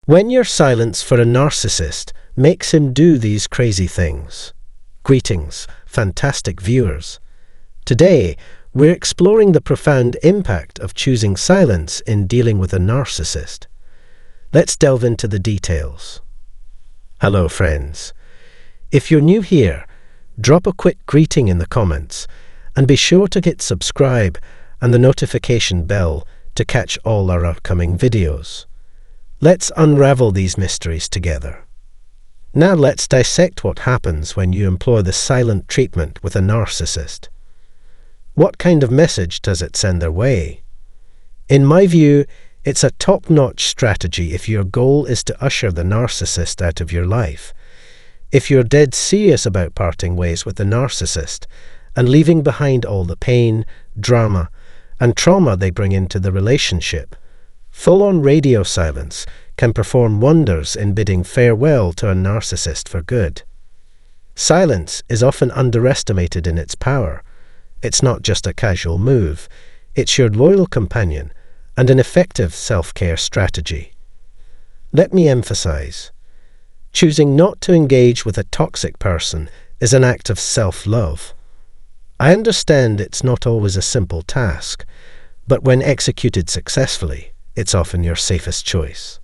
When your silence for a narcissist makes him do these crazy things. Greetings, fantastic viewers. Today, we're exploring the profound impact of choosing silence in dealing with a narcissist. Let's delve into the details. Hello, friends. If you're new here, drop a quick greeting in the comments and be sure to hit subscribe and the notification bell to catch all our upcoming videos. Let's unravel these mysteries together. Now let's dissect what happens when you employ the silent treatment with a narcissist. What kind of message does it send their way? In my view, it's a top-notch strategy if your goal is to usher the narcissist out of your life. If you're dead serious about parting ways with the narcissist and leaving behind all the pain, drama, and trauma they bring into the relationship, full-on radio silence can perform wonders in bidding farewell to a narcissist for good. Silence is often underestimated in its power. It's not just a casual move, it's your loyal companion and an effective self-care strategy. Let me emphasize, choosing not to engage with a toxic person is an act of self-love. I understand it's not always a simple task, but when executed successfully, it's often your safest choice.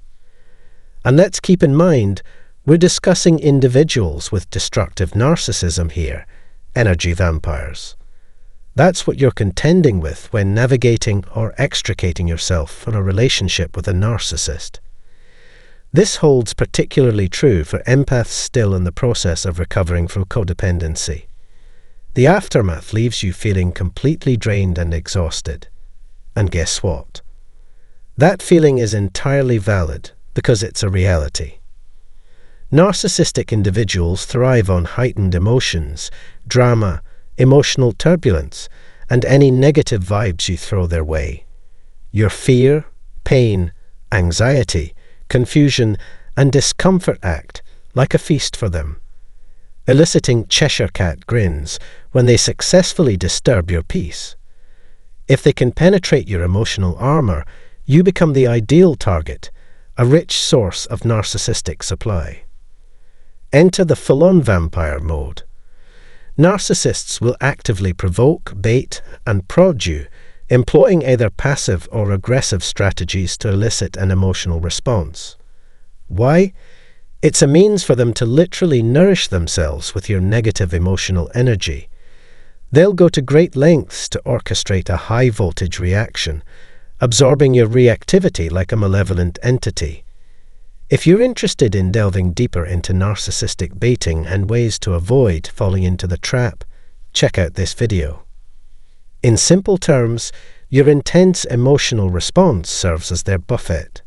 And let's keep in mind, we're discussing individuals with destructive narcissism here, energy vampires. That's what you're contending with when navigating or extricating yourself from a relationship with a narcissist. This holds particularly true for empaths still in the process of recovering from codependency. The aftermath leaves you feeling completely drained and exhausted. And guess what? That feeling is entirely valid because it's a reality. Narcissistic individuals thrive on heightened emotions, drama, emotional turbulence, and any negative vibes you throw their way. Your fear, pain, anxiety, confusion, and discomfort act like a feast for them, eliciting Cheshire Cat grins when they successfully disturb your peace. If they can penetrate your emotional armor, you become the ideal target, a rich source of narcissistic supply. Enter the full-on vampire mode. Narcissists will actively provoke, bait, and prod you, employing either passive or aggressive strategies to elicit an emotional response. Why? It's a means for them to literally nourish themselves with your negative emotional energy. They'll go to great lengths to orchestrate a high-voltage reaction, absorbing your reactivity like a malevolent entity. If you're interested in delving deeper into narcissistic baiting and ways to avoid falling into the trap, check out this video. In simple terms, your intense emotional response serves as their buffet.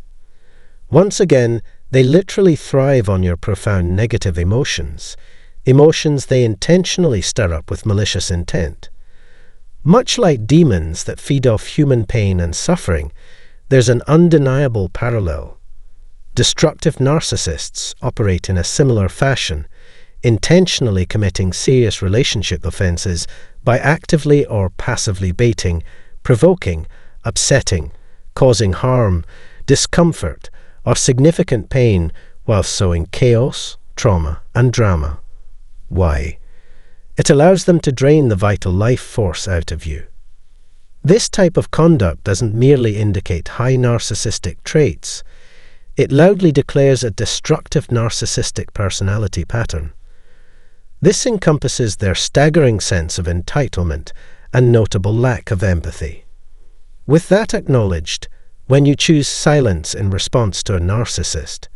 Once again, they literally thrive on your profound negative emotions, emotions they intentionally stir up with malicious intent. Much like demons that feed off human pain and suffering, there's an undeniable parallel. Destructive narcissists operate in a similar fashion, intentionally committing serious relationship offenses by actively or passively baiting, provoking, upsetting, causing harm, discomfort, or significant pain while sowing chaos, trauma, and drama. Why? It allows them to drain the vital life force out of you. This type of conduct doesn't merely indicate high narcissistic traits. It loudly declares a destructive narcissistic personality pattern. This encompasses their staggering sense of entitlement and notable lack of empathy. With that acknowledged, when you choose silence in response to a narcissist,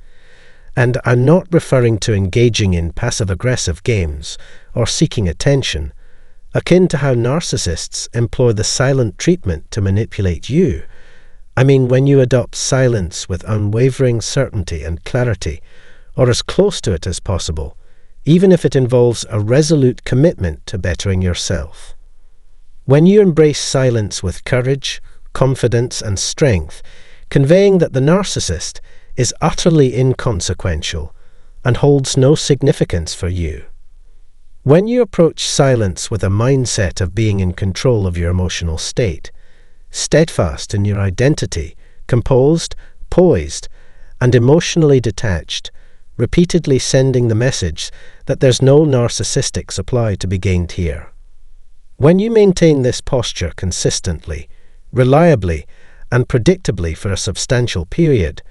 and I'm not referring to engaging in passive-aggressive games or seeking attention, akin to how narcissists employ the silent treatment to manipulate you, I mean when you adopt silence with unwavering certainty and clarity, or as close to it as possible, even if it involves a resolute commitment to bettering yourself. When you embrace silence with courage, confidence, and strength, conveying that the narcissist is utterly inconsequential and holds no significance for you. When you approach silence with a mindset of being in control of your emotional state, steadfast in your identity, composed, poised, and emotionally detached, repeatedly sending the message that there's no narcissistic supply to be gained here. When you maintain this posture consistently, reliably, and predictably for a substantial period,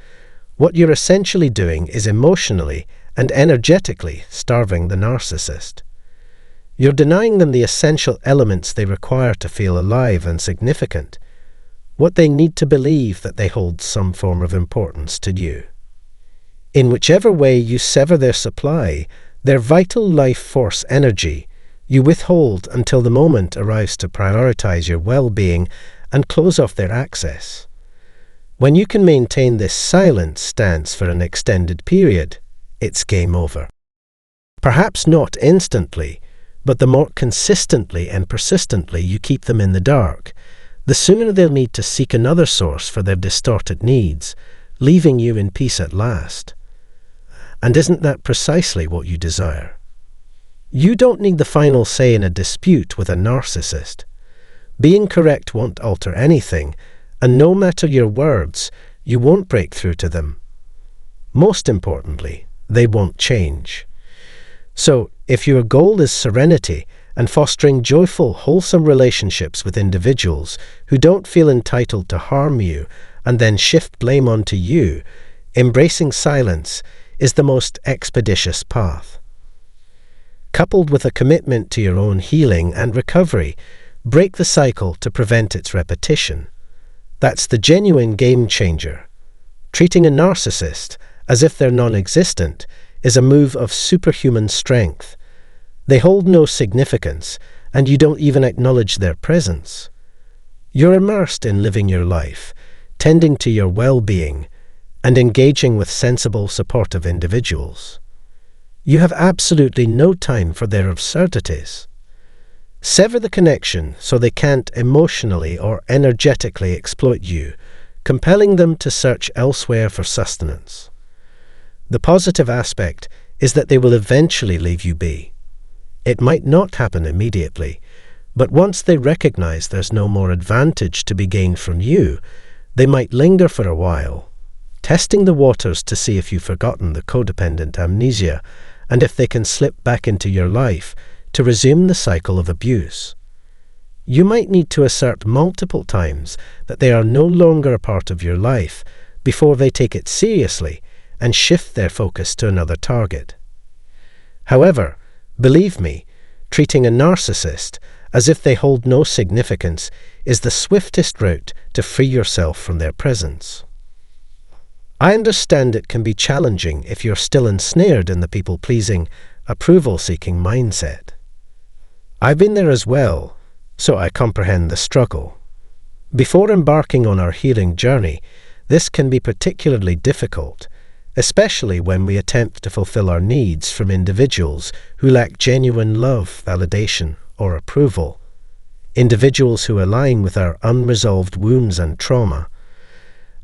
what you're essentially doing is emotionally and energetically starving the narcissist. You're denying them the essential elements they require to feel alive and significant, what they need to believe that they hold some form of importance to you. In whichever way you sever their supply, their vital life force energy, you withhold until the moment arrives to prioritize your well-being and close off their access. When you can maintain this silent stance for an extended period, it's game over. Perhaps not instantly, but the more consistently and persistently you keep them in the dark, the sooner they'll need to seek another source for their distorted needs, leaving you in peace at last. And isn't that precisely what you desire? You don't need the final say in a dispute with a narcissist. Being correct won't alter anything, and no matter your words, you won't break through to them. Most importantly, they won't change. So, if your goal is serenity and fostering joyful, wholesome relationships with individuals who don't feel entitled to harm you and then shift blame onto you, embracing silence is the most expeditious path. Coupled with a commitment to your own healing and recovery, break the cycle to prevent its repetition. That's the genuine game changer. Treating a narcissist as if they're non-existent is a move of superhuman strength. They hold no significance, and you don't even acknowledge their presence. You're immersed in living your life, tending to your well-being, and engaging with sensible, supportive individuals. You have absolutely no time for their absurdities. Sever the connection so they can't emotionally or energetically exploit you, compelling them to search elsewhere for sustenance. The positive aspect is that they will eventually leave you be. It might not happen immediately, but once they recognize there's no more advantage to be gained from you, they might linger for a while, testing the waters to see if you've forgotten the codependent amnesia and if they can slip back into your life to resume the cycle of abuse. You might need to assert multiple times that they are no longer a part of your life before they take it seriously and shift their focus to another target. However, believe me, treating a narcissist as if they hold no significance is the swiftest route to free yourself from their presence. I understand it can be challenging if you're still ensnared in the people-pleasing, approval-seeking mindset. I've been there as well, so I comprehend the struggle. Before embarking on our healing journey, this can be particularly difficult, especially when we attempt to fulfill our needs from individuals who lack genuine love, validation, or approval, individuals who align with our unresolved wounds and trauma.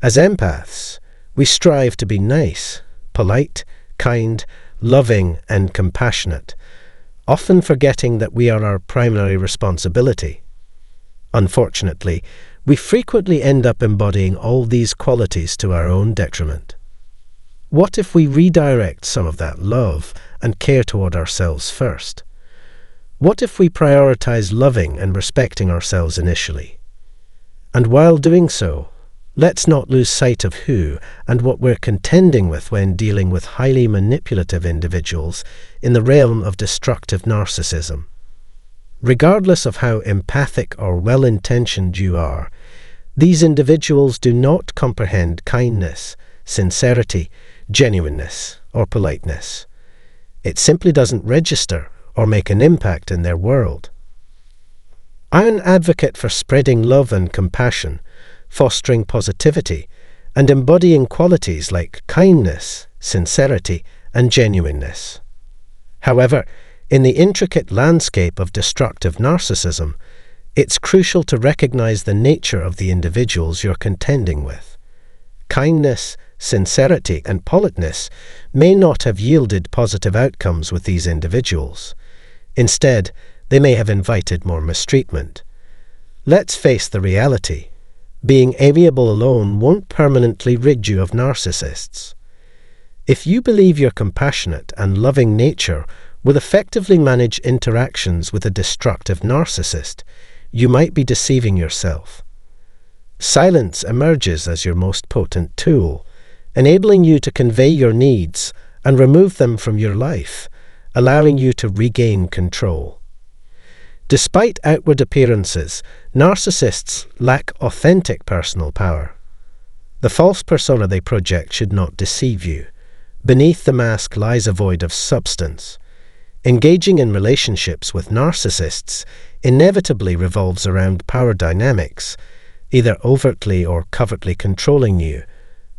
As empaths, we strive to be nice, polite, kind, loving, and compassionate, often forgetting that we are our primary responsibility. Unfortunately, we frequently end up embodying all these qualities to our own detriment. What if we redirect some of that love and care toward ourselves first? What if we prioritize loving and respecting ourselves initially? And while doing so, let's not lose sight of who and what we're contending with when dealing with highly manipulative individuals in the realm of destructive narcissism. Regardless of how empathic or well-intentioned you are, these individuals do not comprehend kindness, sincerity, genuineness, or politeness. It simply doesn't register or make an impact in their world. I'm an advocate for spreading love and compassion, fostering positivity, and embodying qualities like kindness, sincerity, and genuineness. However, in the intricate landscape of destructive narcissism, it's crucial to recognize the nature of the individuals you're contending with. Kindness, sincerity, and politeness may not have yielded positive outcomes with these individuals. Instead, they may have invited more mistreatment. Let's face the reality. Being amiable alone won't permanently rid you of narcissists. If you believe your compassionate and loving nature will effectively manage interactions with a destructive narcissist, you might be deceiving yourself. Silence emerges as your most potent tool, enabling you to convey your needs and remove them from your life, allowing you to regain control. Despite outward appearances, narcissists lack authentic personal power. The false persona they project should not deceive you. Beneath the mask lies a void of substance. Engaging in relationships with narcissists inevitably revolves around power dynamics, either overtly or covertly controlling you,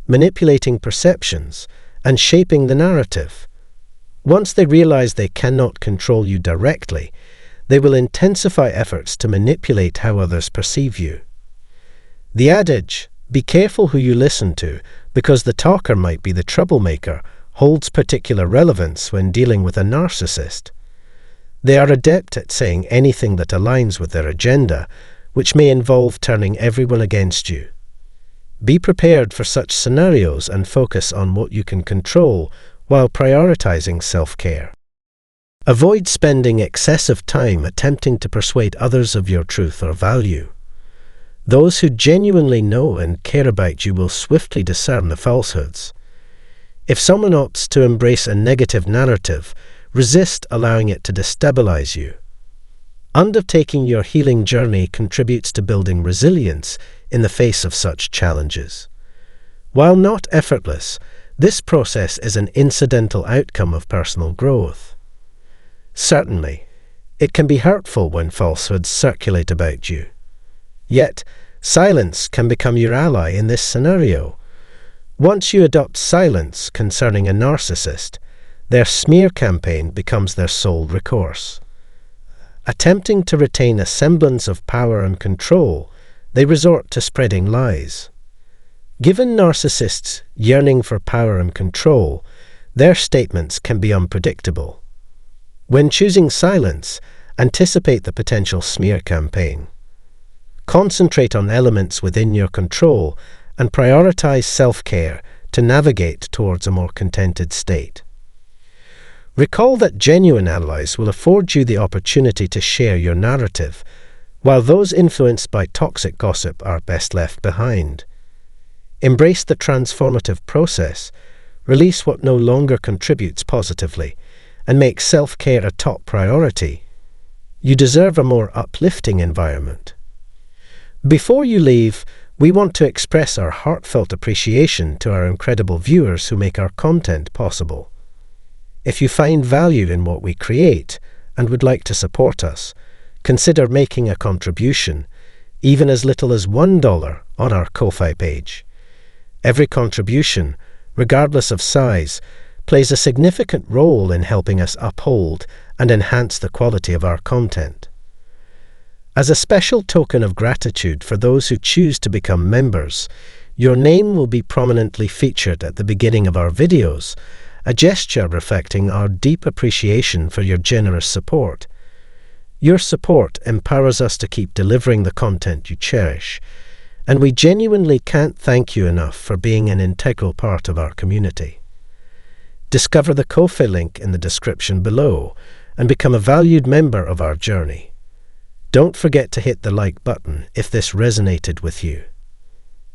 manipulating perceptions, and shaping the narrative. Once they realize they cannot control you directly, they will intensify efforts to manipulate how others perceive you. The adage, "Be careful who you listen to, because the talker might be the troublemaker," holds particular relevance when dealing with a narcissist. They are adept at saying anything that aligns with their agenda, which may involve turning everyone against you. Be prepared for such scenarios and focus on what you can control while prioritizing self-care. Avoid spending excessive time attempting to persuade others of your truth or value. Those who genuinely know and care about you will swiftly discern the falsehoods. If someone opts to embrace a negative narrative, resist allowing it to destabilize you. Undertaking your healing journey contributes to building resilience in the face of such challenges. While not effortless, this process is an incidental outcome of personal growth. Certainly, it can be hurtful when falsehoods circulate about you. Yet, silence can become your ally in this scenario. Once you adopt silence concerning a narcissist, their smear campaign becomes their sole recourse. Attempting to retain a semblance of power and control, they resort to spreading lies. Given narcissists' yearning for power and control, their statements can be unpredictable. When choosing silence, anticipate the potential smear campaign. Concentrate on elements within your control and prioritize self-care to navigate towards a more contented state. Recall that genuine allies will afford you the opportunity to share your narrative, while those influenced by toxic gossip are best left behind. Embrace the transformative process, release what no longer contributes positively, and make self-care a top priority. You deserve a more uplifting environment. Before you leave, we want to express our heartfelt appreciation to our incredible viewers who make our content possible. If you find value in what we create and would like to support us, consider making a contribution, even as little as $1 on our Ko-Fi page. Every contribution, regardless of size, plays a significant role in helping us uphold and enhance the quality of our content. As a special token of gratitude for those who choose to become members, your name will be prominently featured at the beginning of our videos, a gesture reflecting our deep appreciation for your generous support. Your support empowers us to keep delivering the content you cherish, and we genuinely can't thank you enough for being an integral part of our community. Discover the Ko-Fi link in the description below and become a valued member of our journey. Don't forget to hit the like button if this resonated with you.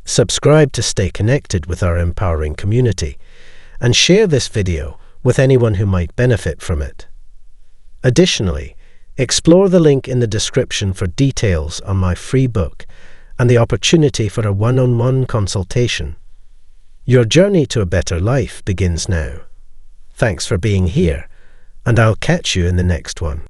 Subscribe to stay connected with our empowering community, and share this video with anyone who might benefit from it. Additionally, explore the link in the description for details on my free book and the opportunity for a one-on-one consultation. Your journey to a better life begins now. Thanks for being here, and I'll catch you in the next one.